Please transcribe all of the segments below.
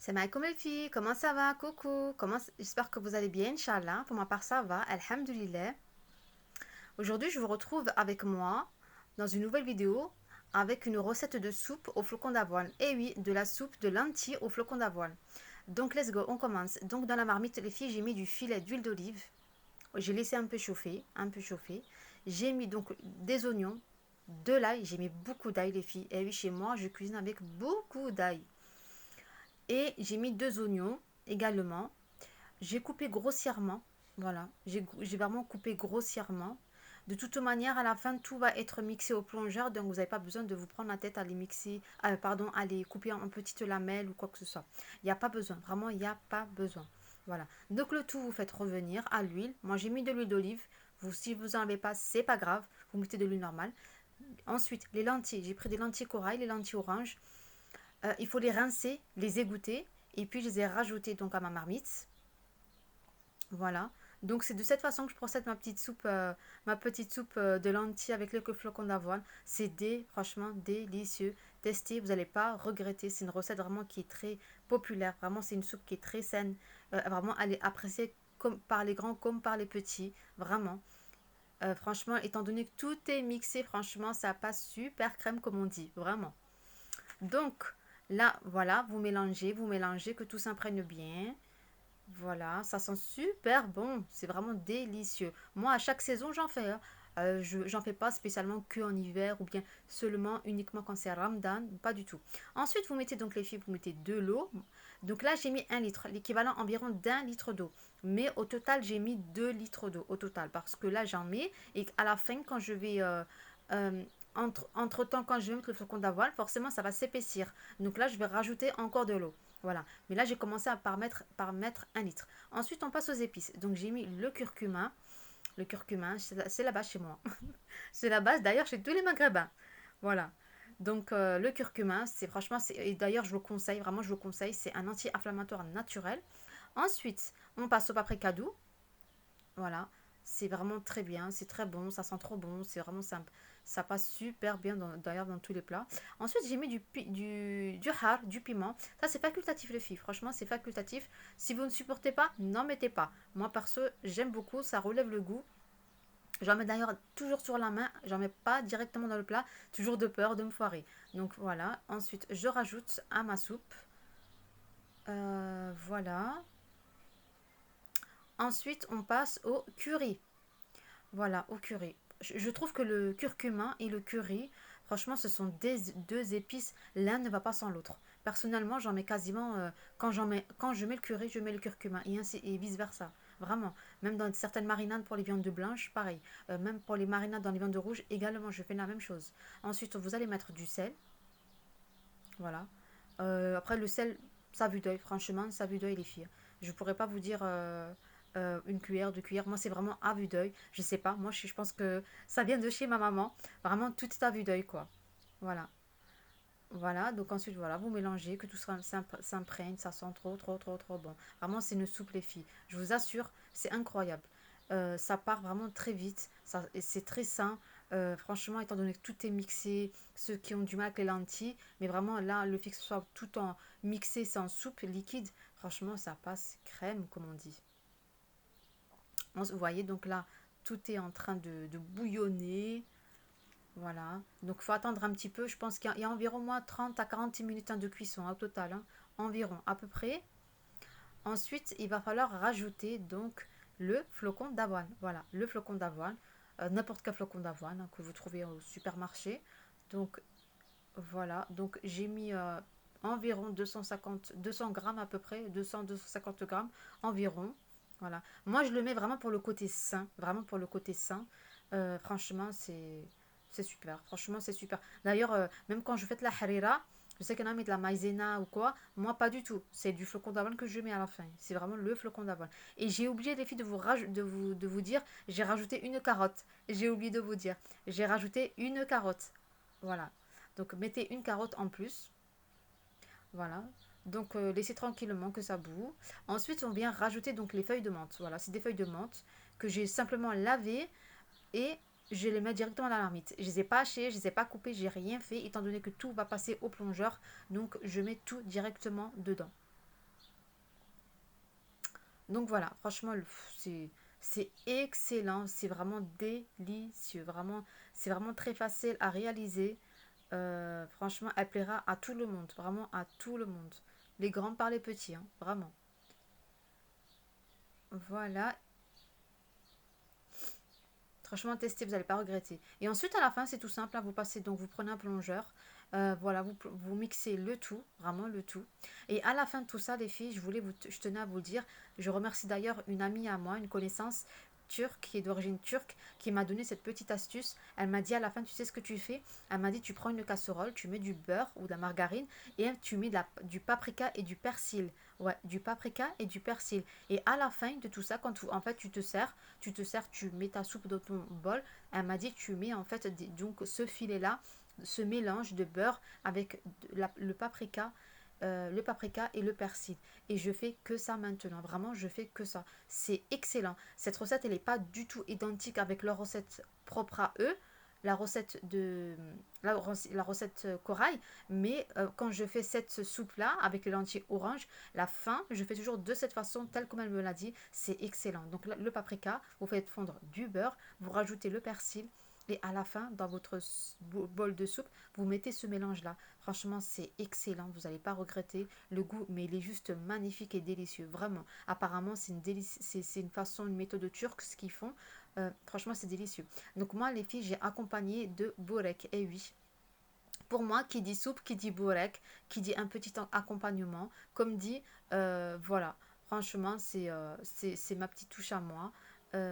Salam les filles, comment ça va? Coucou, j'espère que vous allez bien, Inch'Allah. Pour ma part, ça va, Alhamdulillah. Aujourd'hui, je vous retrouve avec moi dans une nouvelle vidéo avec une recette de soupe aux flocons d'avoine. Et oui, de la soupe de lentilles aux flocons d'avoine. Donc, let's go, on commence. Donc, dans la marmite, les filles, j'ai mis du filet d'huile d'olive. J'ai laissé un peu chauffer, un peu chauffer. J'ai mis donc des oignons, de l'ail. J'ai mis beaucoup d'ail, les filles. Et oui, chez moi, je cuisine avec beaucoup d'ail. Et j'ai mis deux oignons également. J'ai coupé grossièrement. Voilà, j'ai vraiment coupé grossièrement. De toute manière, à la fin, tout va être mixé au plongeur, donc vous n'avez pas besoin de vous prendre la tête à les mixer, pardon, à les couper en petites lamelles ou quoi que ce soit. Il n'y a pas besoin, vraiment, il n'y a pas besoin. Voilà, donc le tout, vous faites revenir à l'huile. Moi, j'ai mis de l'huile d'olive. Vous, si vous n'en avez pas, c'est pas grave, vous mettez de l'huile normale. Ensuite, les lentilles, j'ai pris des lentilles corail, les lentilles oranges. Il faut les rincer, les égoutter, et puis je les ai rajoutées donc à ma marmite. Voilà. Donc c'est de cette façon que je procède ma petite soupe de lentilles avec les flocons d'avoine. Franchement délicieux. Testez, vous n'allez pas regretter. C'est une recette vraiment qui est très populaire. Vraiment, c'est une soupe qui est très saine. Vraiment, elle est appréciée comme par les grands comme par les petits. Vraiment. Franchement, étant donné que tout est mixé, franchement, ça passe super crème comme on dit. Vraiment. Donc là, voilà, vous mélangez, que tout s'imprègne bien. Voilà, ça sent super bon. C'est vraiment délicieux. Moi, à chaque saison, j'en fais, hein. J'en fais pas spécialement que en hiver ou bien seulement uniquement quand c'est Ramadan, pas du tout. Ensuite, vous mettez donc les filles, vous mettez de l'eau. Donc là, j'ai mis 1 litre, l'équivalent environ d'1 litre d'eau. Mais au total, j'ai mis 2 litres d'eau au total parce que là, j'en mets et à la fin, quand je vais euh, entre temps, quand je vais mettre le flocon d'avoine, forcément, ça va s'épaissir. Donc là, je vais rajouter encore de l'eau. Voilà. Mais là, j'ai commencé par mettre 1 litre. Ensuite, on passe aux épices. Donc, j'ai mis le curcuma. Le curcuma, c'est la base chez moi. C'est la base, d'ailleurs, chez tous les maghrébins. Voilà. Donc, le curcuma, c'est franchement, et d'ailleurs, je vous le conseille, vraiment, je vous le conseille, c'est un anti-inflammatoire naturel. Ensuite, on passe au paprika doux. Voilà, c'est vraiment très bien, c'est très bon, ça sent trop bon, c'est vraiment simple. Ça passe super bien d'ailleurs dans tous les plats. Ensuite, j'ai mis du har, du piment. Ça, c'est facultatif, les filles. Franchement, c'est facultatif. Si vous ne supportez pas, n'en mettez pas. Moi, perso, j'aime beaucoup, ça relève le goût. J'en mets d'ailleurs toujours sur la main, j'en mets pas directement dans le plat, toujours de peur de me foirer. Donc voilà, ensuite, je rajoute à ma soupe. Voilà. Ensuite, on passe au curry. Voilà, au curry. Je trouve que le curcuma et le curry, franchement, ce sont deux épices. L'un ne va pas sans l'autre. Personnellement, j'en mets quasiment quand je mets le curry, je mets le curcuma et ainsi et vice versa. Vraiment, même dans certaines marinades pour les viandes blanches, pareil. Même pour les marinades dans les viandes rouges, également, je fais la même chose. Ensuite, vous allez mettre du sel, voilà. Après, le sel, ça vue d'œil, franchement, ça vue d'œil, les filles. Je pourrais pas vous dire une cuillère, 2 cuillères. Moi, c'est vraiment à vue d'œil. Je sais pas, moi, je pense que ça vient de chez ma maman. Vraiment, tout est à vue d'œil, quoi. Voilà. Voilà, donc ensuite, voilà, vous mélangez, que tout s'imprègne, ça sent trop, trop, trop, trop bon. Vraiment, c'est une soupe, les filles. Je vous assure, c'est incroyable. Ça part vraiment très vite, et c'est très sain. Franchement, étant donné que tout est mixé, ceux qui ont du mal avec les lentilles, mais vraiment là, le fait que ce soit tout en mixé, c'est en soupe liquide, franchement, ça passe crème, comme on dit. Vous voyez, donc là, tout est en train de bouillonner. Voilà. Donc, il faut attendre un petit peu. Je pense qu'il y a environ moins 30 à 40 minutes hein, de cuisson hein, au total, hein. Environ, à peu près. Ensuite, il va falloir rajouter donc le flocon d'avoine. Voilà, le flocon d'avoine. N'importe quel flocon d'avoine hein, que vous trouvez au supermarché. Donc, voilà. Donc, j'ai mis environ 200 grammes à peu près. 200-250 grammes environ. Voilà. Moi, je le mets vraiment pour le côté sain. Vraiment pour le côté sain. Franchement, c'est super. Franchement, c'est super. D'ailleurs, même quand je fais de la harira, je sais qu'il y en a mis de la maïzena ou quoi. Moi, pas du tout. C'est du flocon d'avoine que je mets à la fin. C'est vraiment le flocon d'avoine. Et j'ai oublié, les filles, de vous dire, j'ai rajouté une carotte. J'ai oublié de vous dire. J'ai rajouté une carotte. Voilà. Donc, mettez une carotte en plus. Voilà. Donc, laissez tranquillement que ça boue. Ensuite, on vient rajouter donc les feuilles de menthe. Voilà, c'est des feuilles de menthe que j'ai simplement lavées et je les mets directement dans la marmite. Je ne les ai pas hachées, je ne les ai pas coupées, j'ai rien fait étant donné que tout va passer au plongeur. Donc, je mets tout directement dedans. Donc voilà, franchement, c'est excellent, c'est vraiment délicieux, vraiment, c'est vraiment très facile à réaliser. Franchement, elle plaira à tout le monde, vraiment à tout le monde. Les grands par les petits, hein, vraiment. Voilà, franchement, testez, vous n'allez pas regretter. Et ensuite, à la fin, c'est tout simple, hein, vous passez, donc vous prenez un plongeur, voilà, vous mixez le tout, vraiment le tout. Et à la fin de tout ça, les filles, je tenais à vous le dire, je remercie d'ailleurs une amie à moi, une connaissance turque, qui est d'origine turque, qui m'a donné cette petite astuce. Elle m'a dit à la fin, tu sais ce que tu fais? Elle m'a dit, tu prends une casserole, tu mets du beurre ou de la margarine et tu mets du paprika et du persil. Ouais, du paprika et du persil. Et à la fin de tout ça, en fait, tu te sers, tu mets ta soupe dans ton bol. Elle m'a dit, tu mets en fait donc ce filet-là, ce mélange de beurre avec le paprika et le persil. Et je fais que ça maintenant. Vraiment, je fais que ça. C'est excellent. Cette recette, elle n'est pas du tout identique avec leur recette propre à eux. La recette de la recette corail, mais quand je fais cette soupe là avec les lentilles orange, la fin je fais toujours de cette façon telle comme elle me l'a dit, c'est excellent. Donc le paprika, vous faites fondre du beurre, vous rajoutez le persil et à la fin dans votre bol de soupe vous mettez ce mélange là. Franchement, c'est excellent, vous n'allez pas regretter le goût, mais il est juste magnifique et délicieux, vraiment. Apparemment, c'est une façon, une méthode turque ce qu'ils font. Franchement, c'est délicieux. Donc moi, les filles, j'ai accompagné de borek. Et oui, pour moi, qui dit soupe, qui dit borek, qui dit un petit accompagnement, comme dit, voilà. Franchement, c'est ma petite touche à moi.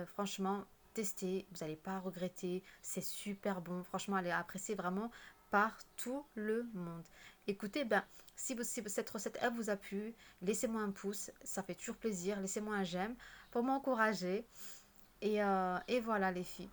Franchement, testez, vous n'allez pas regretter. C'est super bon. Franchement, elle est appréciée vraiment par tout le monde. Écoutez, ben, si cette recette elle vous a plu, laissez-moi un pouce, ça fait toujours plaisir. Laissez-moi un j'aime pour m'encourager. Et voilà les filles.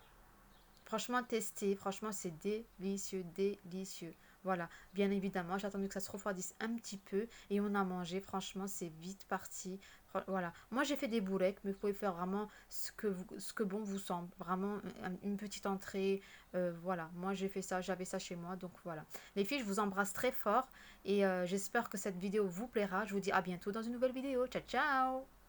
Franchement, testez. Franchement, c'est délicieux, délicieux. Voilà. Bien évidemment, j'ai attendu que ça se refroidisse un petit peu et on a mangé. Franchement, c'est vite parti. Voilà. Moi, j'ai fait des bourrecs, mais vous pouvez faire vraiment ce que bon vous semble. Vraiment, une petite entrée. Voilà. Moi, j'ai fait ça. J'avais ça chez moi. Donc, voilà. Les filles, je vous embrasse très fort et j'espère que cette vidéo vous plaira. Je vous dis à bientôt dans une nouvelle vidéo. Ciao, ciao!